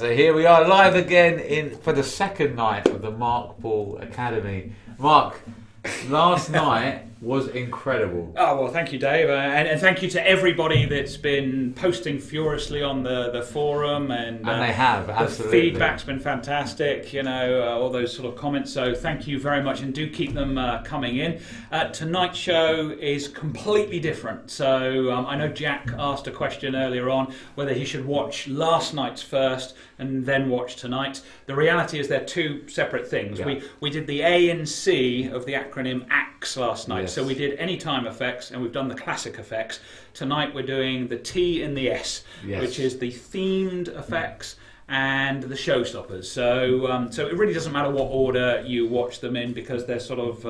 So here we are live again for the second night of the Mark Paul Academy. Mark, last night was incredible. Oh, well, thank you, Dave. And thank you to everybody that's been posting furiously on the forum. And they have, absolutely. The feedback's been fantastic, you know, all those sort of comments. So thank you very much, and do keep them coming in. Tonight's show is completely different. So I know Jack asked a question earlier on whether he should watch last night's first and then watch tonight. The reality is they're two separate things. Yeah. We did the A and C of the acronym ACTS last night. Yes. So we did anytime effects, and we've done the classic effects. Tonight we're doing the T and the S, yes, which is the themed effects and the showstoppers. So so it really doesn't matter what order you watch them in, because they're sort of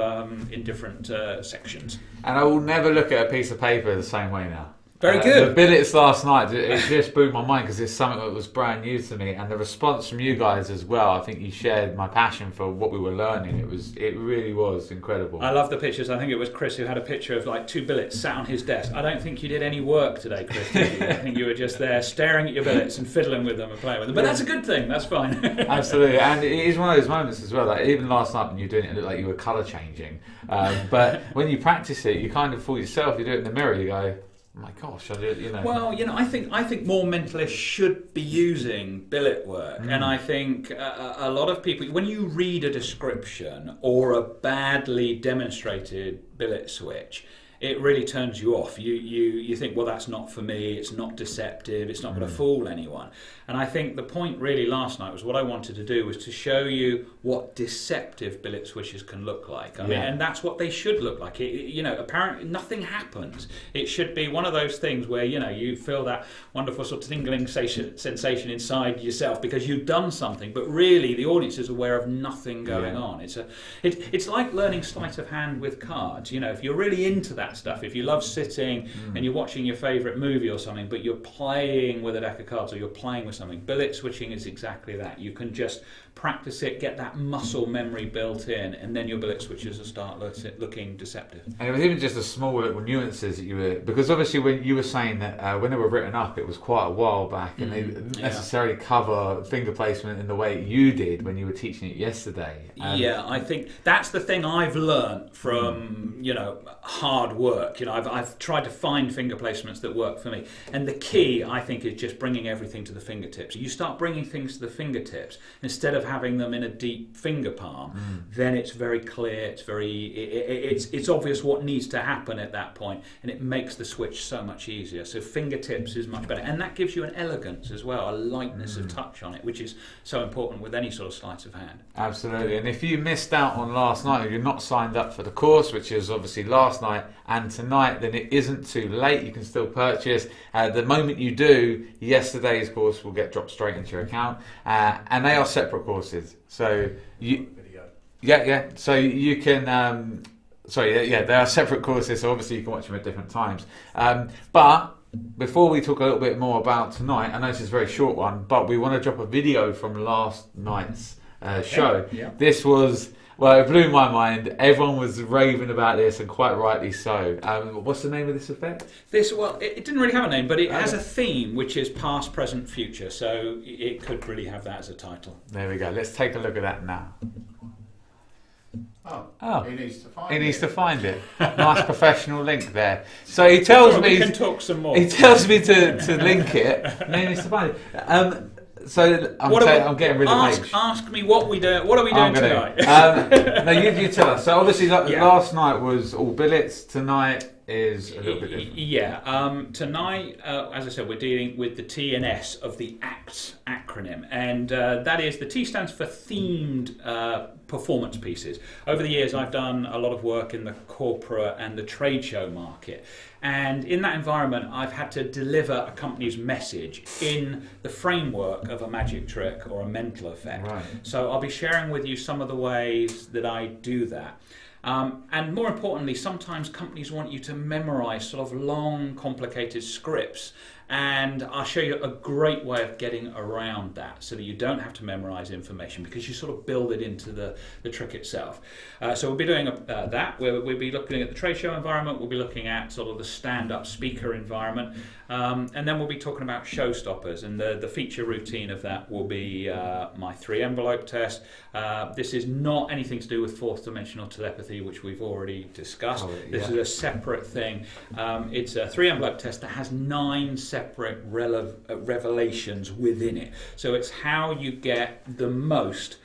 in different sections. And I will never look at a piece of paper the same way now. Very good. The billets last night, it just blew my mind because it's something that was brand new to me, and the response from you guys as well. I think you shared my passion for what we were learning. It really was incredible. I love the pictures. I think it was Chris who had a picture of like 2 billets sat on his desk. I don't think you did any work today, Chris, did you? I think you were just there staring at your billets and fiddling with them and playing with them. But that's a good thing. That's fine. Absolutely, and it is one of those moments as well. Like even last night when you were doing it, it looked like you were colour changing. But when you practice it, you kind of fool yourself. You do it in the mirror. You go, oh my gosh, you know. Well, you know, I think more mentalists should be using billet work, and I think a lot of people, when you read a description or a badly demonstrated billet switch, it really turns you off. You think, well, that's not for me. It's not deceptive. It's not going to fool anyone. And I think the point really last night was what I wanted to do was to show you what deceptive billet switches can look like. I mean, and that's what they should look like. You know, apparently nothing happens. It should be one of those things where, you know, you feel that wonderful sort of tingling sensation inside yourself because you've done something, but really the audience is aware of nothing going on. It's like learning sleight of hand with cards. You know, if you're really into that stuff, if you love sitting and you're watching your favourite movie or something, but you're playing with a deck of cards or you're playing with something, billet switching is exactly that. You can just practice it, get that muscle memory built in, and then your billet switches will start looking deceptive. And it was even just the small little nuances that you were, because obviously when you were saying that when they were written up, it was quite a while back, and they didn't necessarily cover finger placement in the way you did when you were teaching it yesterday. Yeah, I think that's the thing I've learned from, you know, hard work. You know, I've tried to find finger placements that work for me, and the key, I think, is just bringing everything to the fingertips. You start bringing things to the fingertips instead of having them in a deep finger palm, then it's very clear, it's obvious what needs to happen at that point, and it makes the switch so much easier. So fingertips is much better, and that gives you an elegance as well, a lightness of touch on it, which is so important with any sort of sleight of hand. Absolutely. And if you missed out on last night, or you're not signed up for the course, which is obviously last night and tonight, then it isn't too late. You can still purchase. The moment you do, yesterday's course will get dropped straight into your account, and they are separate courses. So you, so you can. They are separate courses. So obviously you can watch them at different times. But before we talk a little bit more about tonight, I know this is a very short one, but we want to drop a video from last night's show. Yeah. This was. Well, it blew my mind. Everyone was raving about this, and quite rightly so. What's the name of this effect? It didn't really have a name, but it has a theme, which is past, present, future. So it could really have that as a title. There we go. Let's take a look at that now. Oh, he needs to find it. He needs to find it. Nice professional link there. So he tells me... We can talk some more. He tells me to link it, and he needs to find it. So I'm getting rid of H. Ask me what we do. What are we doing tonight? No, you tell us. So obviously, last night was all billets. Tonight is a little bit different. Yeah. Tonight, as I said, we're dealing with the T and S of the ACTS acronym, and that is, the T stands for themed performance pieces. Over the years, I've done a lot of work in the corporate and the trade show market. And in that environment, I've had to deliver a company's message in the framework of a magic trick or a mental effect. Right. So I'll be sharing with you some of the ways that I do that. And more importantly, sometimes companies want you to memorize sort of long, complicated scripts. And I'll show you a great way of getting around that so that you don't have to memorize information, because you sort of build it into the trick itself. So we'll be doing that. We'll be looking at the trade show environment. We'll be looking at sort of the stand-up speaker environment. And then we'll be talking about showstoppers. And the feature routine of that will be my 3-envelope test. This is not anything to do with fourth dimensional telepathy, which we've already discussed. This is a separate thing. It's a 3-envelope test that has 9 separate revelations within it. So it's how you get the most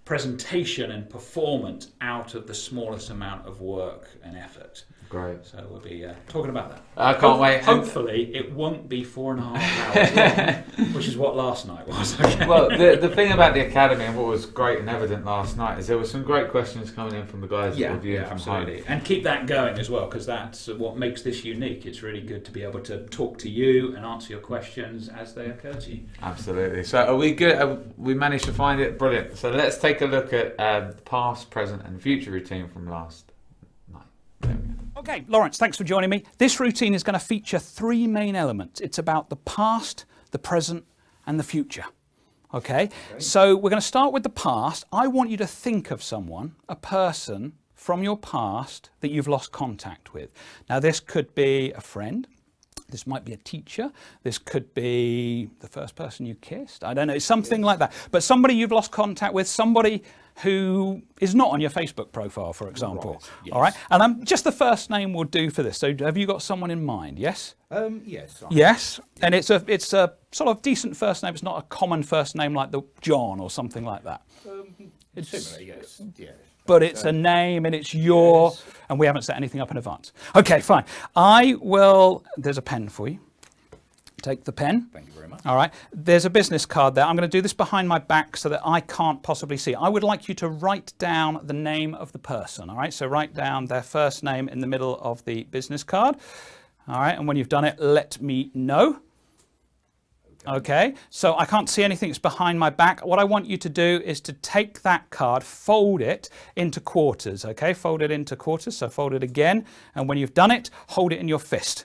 presentation and performance out of the smallest amount of work and effort. Great. So we'll be talking about that. I can't wait. Hopefully it won't be 4.5 hours long, which is what last night was. Okay. Well, the thing about the Academy and what was great and evident last night is there were some great questions coming in from the guys that were viewing from home. And keep that going as well, because that's what makes this unique. It's really good to be able to talk to you and answer your questions as they occur to you. Absolutely. So are we good? We managed to find it? Brilliant. So let's take a look at the past, present and future routine from last night. There we go. Okay, Lawrence, thanks for joining me. This routine is going to feature 3 main elements. It's about the past, the present, and the future. Okay? So we're going to start with the past. I want you to think of someone, a person from your past that you've lost contact with. Now, this could be a friend. This might be a teacher. This could be the first person you kissed. I don't know, something like that. But somebody you've lost contact with, somebody who is not on your Facebook profile, for example. Right, yes. All right, and just the first name will do for this. So have you got someone in mind? Yes. Yes. Yes, and it's a sort of decent first name. It's not a common first name like the John or something like that. It's similar, yes. Yeah. But it's a name and it's your, Yes. and we haven't set anything up in advance. Okay, fine. I will, there's a pen for you. Take the pen. Thank you very much. All right. There's a business card there. I'm going to do this behind my back so that I can't possibly see. I would like you to write down the name of the person. All right. So write down their first name in the middle of the business card. All right. And when you've done it, let me know. Okay. So I can't see anything. It's behind my back. What I want you to do is to take that card, fold it into quarters. Okay. Fold it into quarters. So fold it again. And when you've done it, hold it in your fist.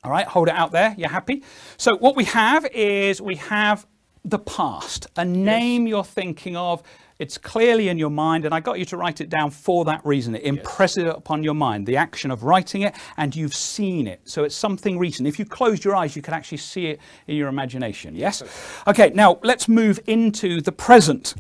All right, hold it out there. You're happy? So what we have is we have the past, a name you're thinking of. It's clearly in your mind, and I got you to write it down for that reason. It impresses it upon your mind, the action of writing it, and you've seen it. So it's something recent. If you closed your eyes, you can actually see it in your imagination. Yes? Okay, now let's move into the present.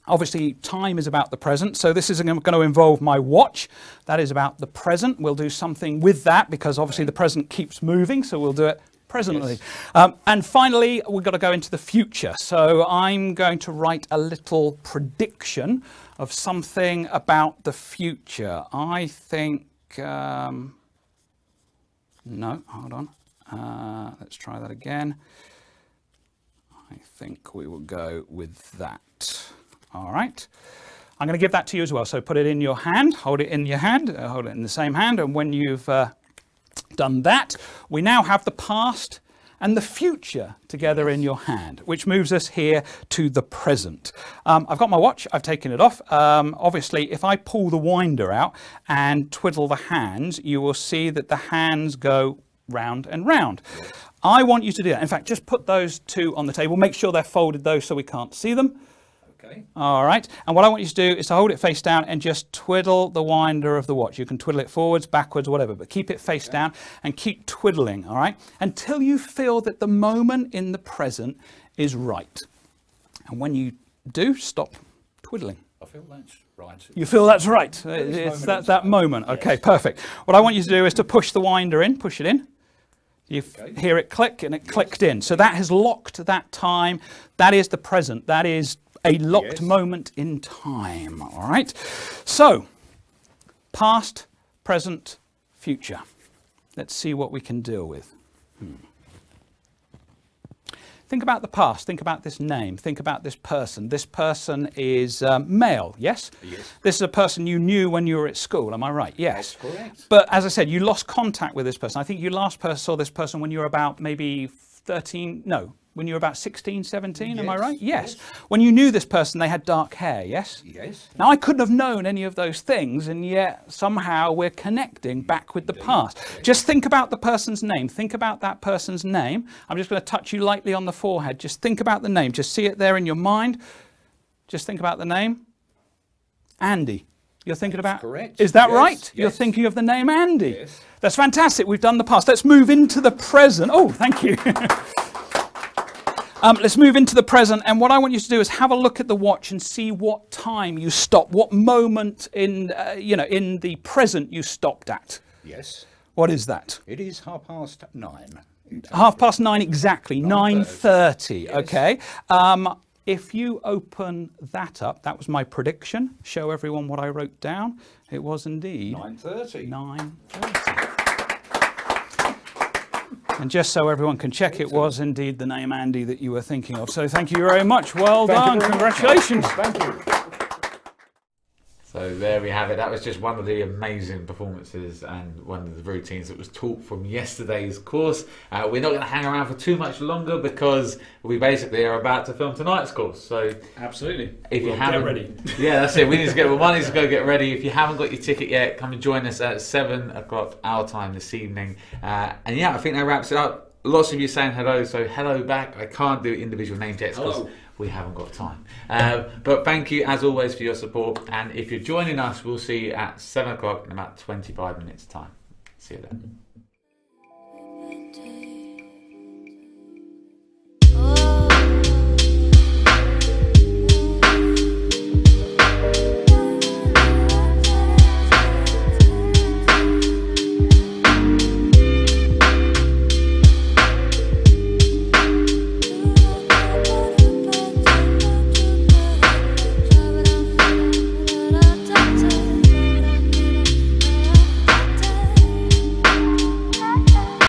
Obviously, time is about the present, so this is going to involve my watch. That is about the present. We'll do something with that because obviously the present keeps moving, so we'll do it presently. Yes. And finally, we've got to go into the future. So I'm going to write a little prediction of something about the future. I think... no, hold on. Let's try that again. I think we will go with that. All right, I'm going to give that to you as well. So put it in your hand, hold it in your hand, hold it in the same hand. And when you've done that, we now have the past and the future together in your hand, which moves us here to the present. I've got my watch, I've taken it off. Obviously, if I pull the winder out and twiddle the hands, you will see that the hands go round and round. I want you to do that. In fact, just put those 2 on the table. Make sure they're folded though so we can't see them. Okay. All right, and what I want you to do is to hold it face down and just twiddle the winder of the watch. You can twiddle it forwards, backwards, whatever, but keep it face down and keep twiddling, all right, until you feel that the moment in the present is right. And when you do, stop twiddling. I feel that's right. You feel that's right. It's that moment. Yes. Okay, perfect. What I want you to do is to push the winder in, push it in. You hear it click and it clicked in. So that has locked that time. That is the present. That is a locked moment in time, all right? So, past, present, future. Let's see what we can deal with. Think about the past, think about this name, think about this person. This person is male, yes? Yes. This is a person you knew when you were at school, am I right? Yes. That's correct. But as I said, you lost contact with this person. I think you last saw this person when you were about maybe 13, no, when you were about 16, 17, am I Yes, right? Yes. yes. When you knew this person, they had dark hair, yes? Yes. Now, I couldn't have known any of those things, and yet somehow we're connecting back with the past. Just think about the person's name. Think about that person's name. I'm just going to touch you lightly on the forehead. Just think about the name. Just see it there in your mind. Just think about the name. Andy. You're thinking about... correct. Is that Yes, right? yes. You're thinking of the name Andy. Yes. That's fantastic. We've done the past. Let's move into the present. Oh, thank you. Let's move into the present, and what I want you to do is have a look at the watch and see what time you stop, what moment in in the present you stopped at. Yes. What is that? It is 9:30. 9:30 exactly. 9:30. Yes. Okay. If you open that up, that was my prediction. Show everyone what I wrote down. It was indeed 9:30. 9:30. And just so everyone can check, it was indeed the name Andy that you were thinking of. So thank you very much. Well done. Congratulations. Thank you. So there we have it. That was just one of the amazing performances and one of the routines that was taught from yesterday's course. We're not going to hang around for too much longer because we basically are about to film tonight's course. So Absolutely. if you We'll haven't, get ready. Yeah, that's it. We need to get. One needs to go get ready. If you haven't got your ticket yet, come and join us at 7 o'clock our time this evening. And yeah, I think that wraps it up. Lots of you saying hello, so hello back. I can't do individual name checks because Hello. we haven't got time. But thank you as always for your support. And if you're joining us, we'll see you at 7 o'clock in about 25 minutes time. See you then.